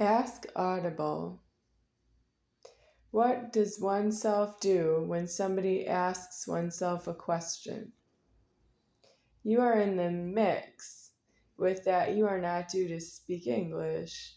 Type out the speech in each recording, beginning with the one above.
Ask audible. What does oneself do when somebody asks oneself a question? You are in the mix with that you are not due to speak English.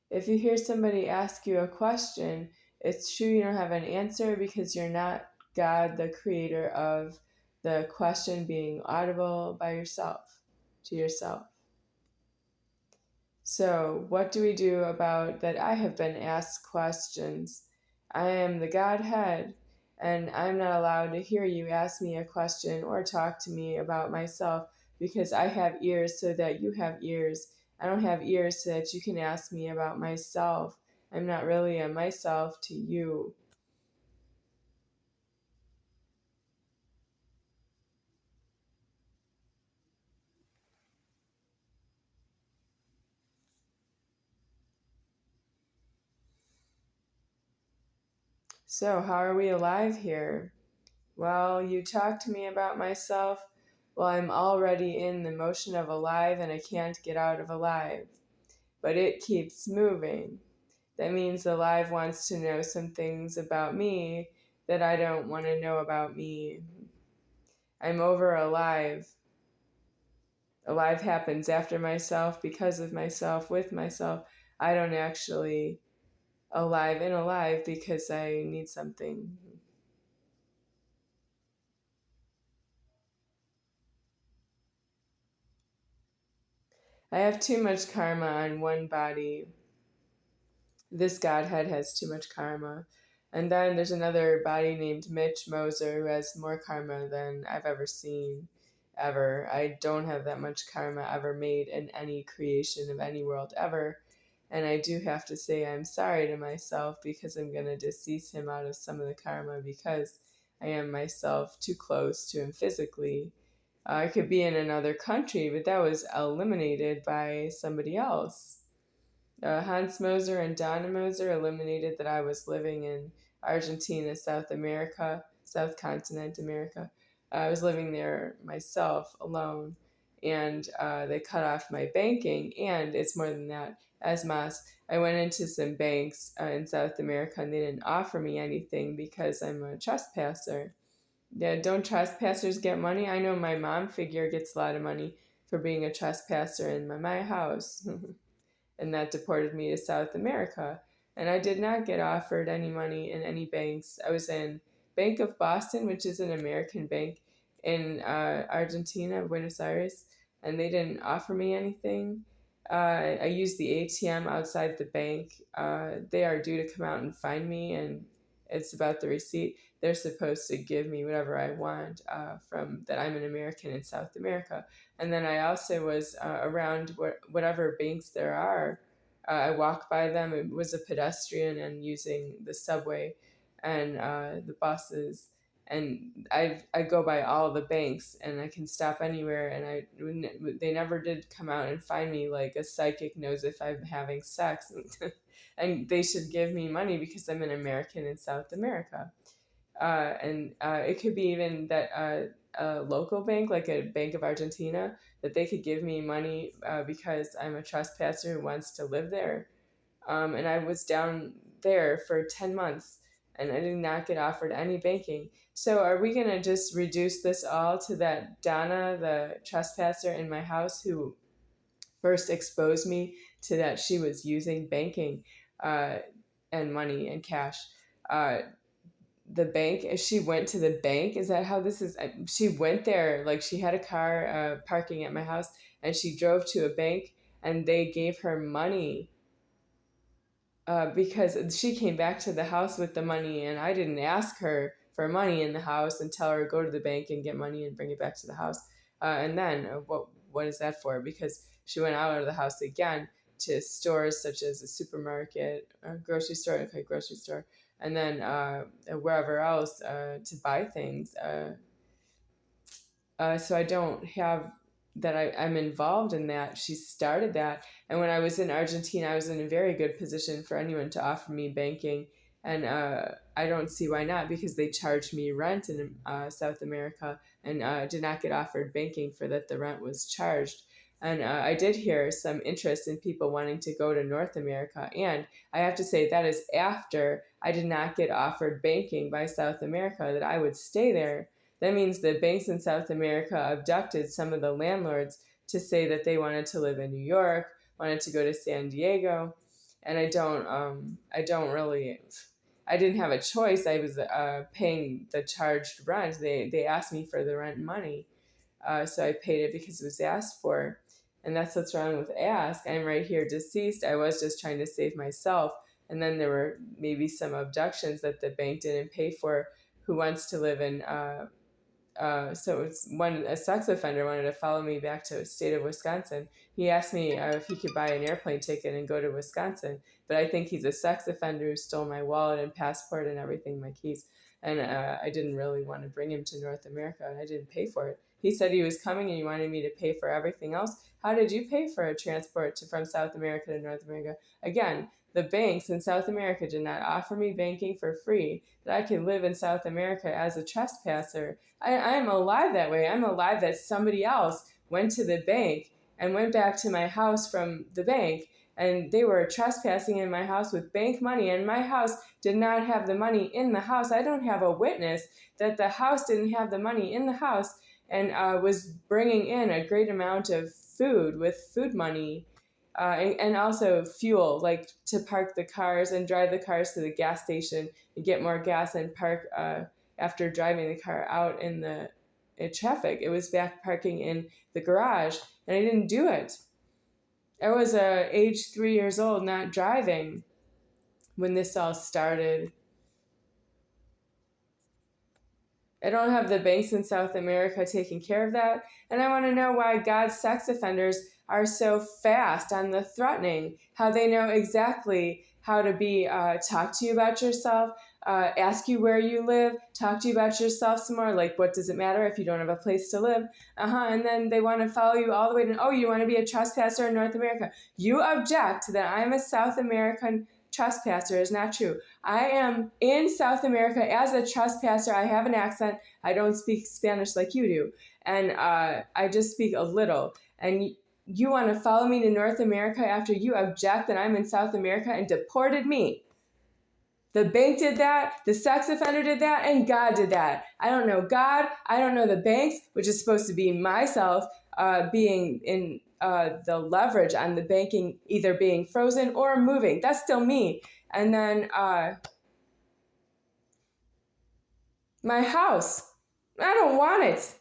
If you hear somebody ask you a question, it's true you don't have an answer because you're not God, the creator of the question being audible by yourself, to yourself. So, what do we do about that? I have been asked questions. I am the Godhead, and I'm not allowed to hear you ask me a question or talk to me about myself because I have ears so that you have ears. I don't have ears so that you can ask me about myself. I'm not really a myself to you. So, how are we alive here? Well, you talk to me about myself. Well, I'm already in the motion of alive and I can't get out of alive. But it keeps moving. That means alive wants to know some things about me that I don't want to know about me. I'm over alive. Alive happens after myself, because of myself, with myself. I don't actually alive and alive because I need something. I have too much karma on one body. This Godhead has too much karma. And then there's another body named Mitch Moser who has more karma than I've ever seen, ever. I don't have that much karma ever made in any creation of any world ever. And I do have to say I'm sorry to myself because I'm going to decease him out of some of the karma because I am myself too close to him physically. I could be in another country, but that was eliminated by somebody else. Hans Moser and Donna Moser eliminated that I was living in Argentina, South America, South Continent America. I was living there myself alone, and they cut off my banking. And it's more than that. As Mas, I went into some banks in South America, and they didn't offer me anything because I'm a trespasser. Yeah, don't trespassers get money? I know my mom figure gets a lot of money for being a trespasser in my house. And that deported me to South America. And I did not get offered any money in any banks. I was in Bank of Boston, which is an American bank in Argentina, Buenos Aires, and they didn't offer me anything. I used the ATM outside the bank. They are due to come out and find me, and it's about the receipt. They're supposed to give me whatever I want from that I'm an American in South America. And then I also was around whatever banks there are. I walk by them. It was a pedestrian and using the subway and the buses. And I go by all the banks and I can stop anywhere. And they never did come out and find me like a psychic knows if I'm having sex. And they should give me money because I'm an American in South America. And it could be even that a local bank, like a Bank of Argentina, that they could give me money because I'm a trespasser who wants to live there. And I was down there for 10 months and I did not get offered any banking. So are we going to just reduce this all to that Donna, the trespasser in my house who first exposed me to that she was using banking and money and cash? The bank, she went to the bank, is that how this is? She went there, like she had a car parking at my house and she drove to a bank and they gave her money because she came back to the house with the money and I didn't ask her for money in the house and tell her go to the bank and get money and bring it back to the house. And then what is that for? Because she went out of the house again to stores such as a supermarket, a grocery store, okay, grocery store, and then wherever else to buy things. So I don't have that I'm involved in that. She started that. And when I was in Argentina, I was in a very good position for anyone to offer me banking. And I don't see why not, because they charged me rent in South America and did not get offered banking for that the rent was charged. And I did hear some interest in people wanting to go to North America. And I have to say that is after I did not get offered banking by South America, that I would stay there. That means the banks in South America abducted some of the landlords to say that they wanted to live in New York, wanted to go to San Diego. And I don't really, I didn't have a choice. I was paying the charged rent. They asked me for the rent money. So I paid it because it was asked for. And that's what's wrong with ask. I'm right here deceased. I was just trying to save myself. And then there were maybe some abductions that the bank didn't pay for. Who wants to live in so it's a sex offender wanted to follow me back to the state of Wisconsin. He asked me if he could buy an airplane ticket and go to Wisconsin, but I think he's a sex offender who stole my wallet and passport and everything, my keys. And I didn't really want to bring him to North America, and I didn't pay for it. He said he was coming and he wanted me to pay for everything else. How did you pay for a transport from South America to North America? Again, the banks in South America did not offer me banking for free, that I could live in South America as a trespasser. I am alive that way. I'm alive that somebody else went to the bank and went back to my house from the bank, and they were trespassing in my house with bank money, and my house did not have the money in the house. I don't have a witness that the house didn't have the money in the house, and was bringing in a great amount of food with food money. And also fuel, like to park the cars and drive the cars to the gas station and get more gas and park after driving the car out in the traffic. It was back parking in the garage, and I didn't do it. I was age 3 years old, not driving, when this all started. I don't have the banks in South America taking care of that, and I want to know why God's sex offenders are so fast on the threatening, how they know exactly how to be, talk to you about yourself, ask you where you live, talk to you about yourself some more, like what does it matter if you don't have a place to live, and then they want to follow you all the way to, oh, you want to be a trespasser in North America. You object that I'm a South American trespasser. Is not true. I am in South America as a trespasser. I have an accent. I don't speak Spanish like you do, and I just speak a little, and you want to follow me to North America after you object that I'm in South America and deported me. The bank did that, the sex offender did that, and God did that. I don't know God, I don't know the banks, which is supposed to be myself being in the leverage on the banking, either being frozen or moving. That's still me. And then my house, I don't want it.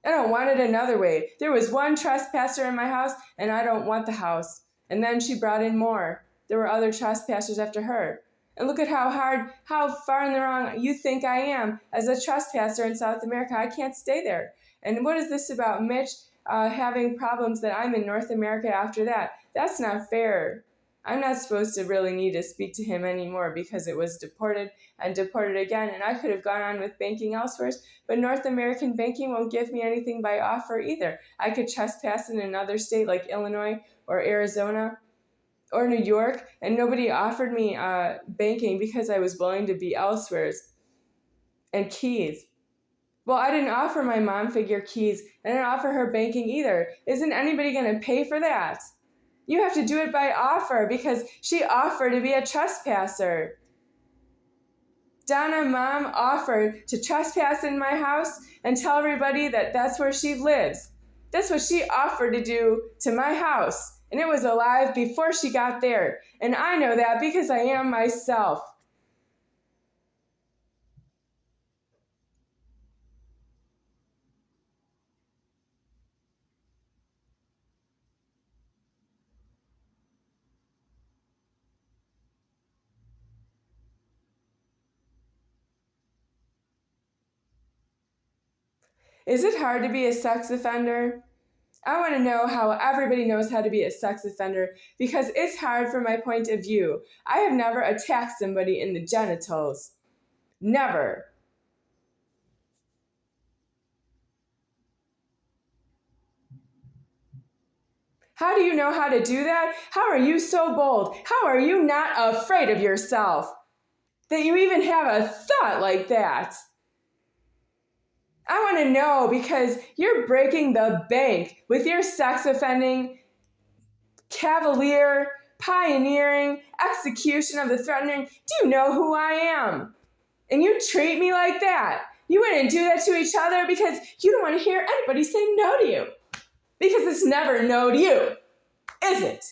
I don't want it another way. There was one trespasser in my house, and I don't want the house. And then she brought in more. There were other trespassers after her. And look at how far in the wrong you think I am as a trespasser in South America. I can't stay there. And what is this about Mitch having problems that I'm in North America after that? That's not fair. I'm not supposed to really need to speak to him anymore because it was deported and deported again, and I could have gone on with banking elsewhere, but North American banking won't give me anything by offer either. I could trespass in another state like Illinois or Arizona or New York, and nobody offered me banking because I was willing to be elsewhere. And keys. Well, I didn't offer my mom figure keys. I didn't offer her banking either. Isn't anybody going to pay for that? You have to do it by offer because she offered to be a trespasser. Donna, mom, offered to trespass in my house and tell everybody that that's where she lives. That's what she offered to do to my house. And it was alive before she got there. And I know that because I am myself. Is it hard to be a sex offender? I want to know how everybody knows how to be a sex offender because it's hard from my point of view. I have never attacked somebody in the genitals. Never. How do you know how to do that? How are you so bold? How are you not afraid of yourself? That you even have a thought like that? I want to know because you're breaking the bank with your sex offending, cavalier, pioneering, execution of the threatening. Do you know who I am? And you treat me like that. You wouldn't do that to each other because you don't want to hear anybody say no to you. Because it's never no to you, is it?